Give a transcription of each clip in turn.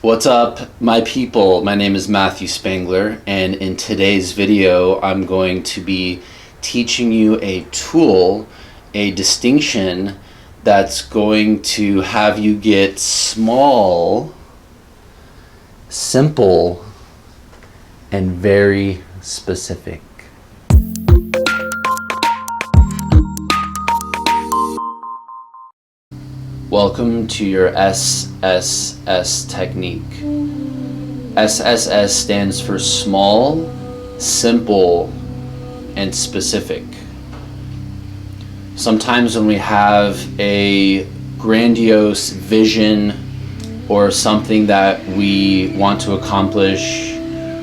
What's up, my people? My name is Matthew Spangler, and in today's video, I'm going to be teaching you a tool, a distinction that's going to have you get small, simple, and very specific. Welcome to your SSS technique. SSS stands for small, simple, and specific. Sometimes when we have a grandiose vision or something that we want to accomplish,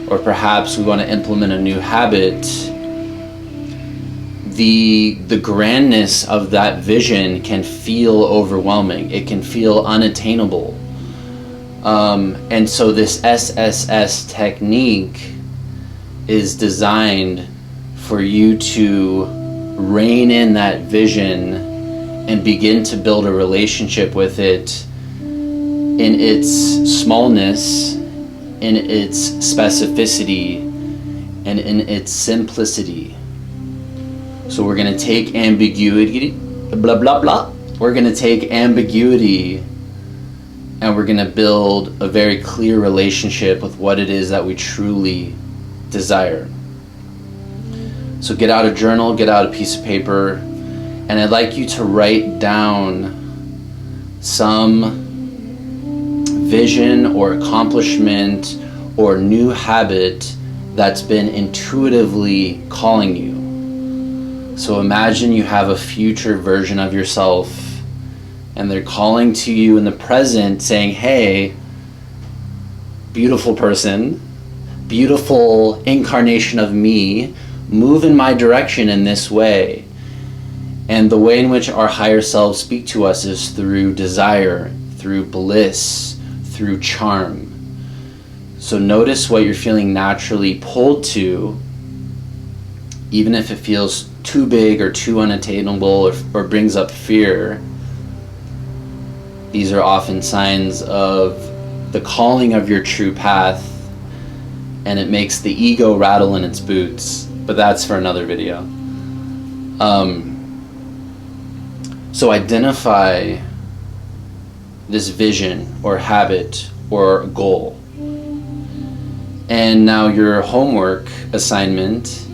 or perhaps we want to implement a new habit, the grandness of that vision can feel overwhelming. It can feel unattainable. And so this SSS technique is designed for you to rein in that vision and begin to build a relationship with it in its smallness, in its specificity, and in its simplicity. So we're going to take ambiguity, blah, blah, blah. We're going to take ambiguity and we're going to build a very clear relationship with what it is that we truly desire. So get out a journal, get out a piece of paper, and I'd like you to write down some vision or accomplishment or new habit that's been intuitively calling you. So imagine you have a future version of yourself and they're calling to you in the present saying, hey, beautiful person, beautiful incarnation of me, move in my direction in this way. And the way in which our higher selves speak to us is through desire, through bliss, through charm. So notice what you're feeling naturally pulled to, even if it feels too big or too unattainable or brings up fear. These are often signs of the calling of your true path, and it makes the ego rattle in its boots, but that's for another video. So identify this vision or habit or goal. And now your homework assignment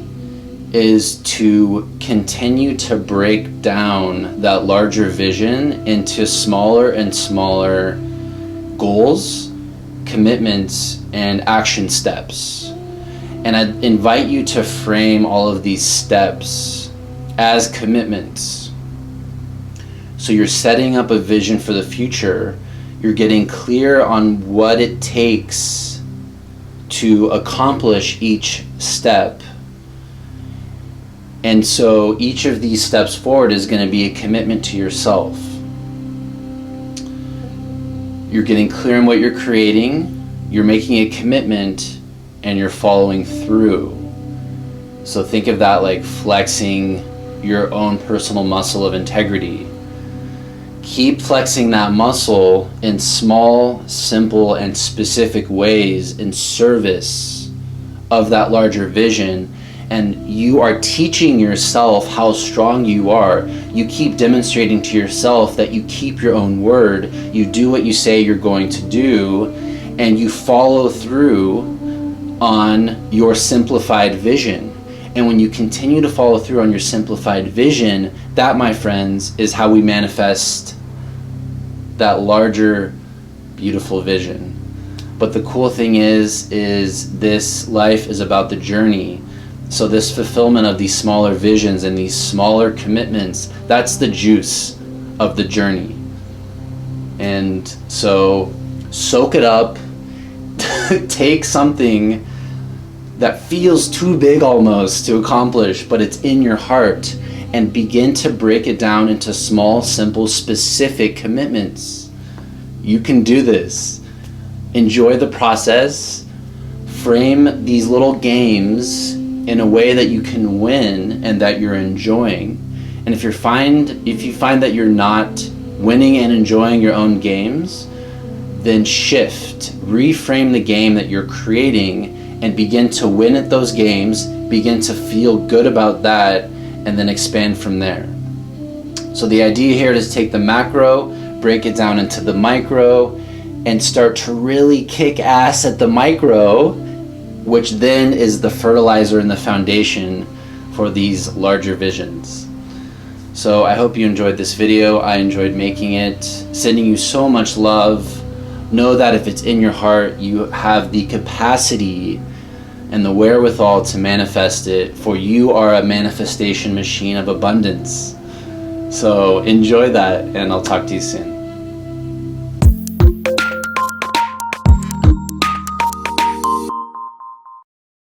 is to continue to break down that larger vision into smaller and smaller goals, commitments, and action steps. And I invite you to frame all of these steps as commitments. So you're setting up a vision for the future. You're getting clear on what it takes to accomplish each step. And so each of these steps forward is going to be a commitment to yourself. You're getting clear on what you're creating, you're making a commitment, and you're following through. So think of that like flexing your own personal muscle of integrity. Keep flexing that muscle in small, simple, and specific ways in service of that larger vision. And you are teaching yourself how strong you are. You keep demonstrating to yourself that you keep your own word. You do what you say you're going to do, and you follow through on your simplified vision. And when you continue to follow through on your simplified vision, that, my friends, is how we manifest that larger, beautiful vision. But the cool thing is this life is about the journey. So this fulfillment of these smaller visions and these smaller commitments, that's the juice of the journey. And so soak it up, take something that feels too big almost to accomplish, but it's in your heart, and begin to break it down into small, simple, specific commitments. You can do this. Enjoy the process. Frame these little games in a way that you can win and that you're enjoying. And if you find that you're not winning and enjoying your own games, then shift, reframe the game that you're creating, and begin to win at those games, begin to feel good about that, and then expand from there. So the idea here is take the macro, break it down into the micro, and start to really kick ass at the micro, which then is the fertilizer and the foundation for these larger visions. So I hope you enjoyed this video. I enjoyed making it, sending you so much love. Know that if it's in your heart, you have the capacity and the wherewithal to manifest it, for you are a manifestation machine of abundance. So enjoy that, and I'll talk to you soon.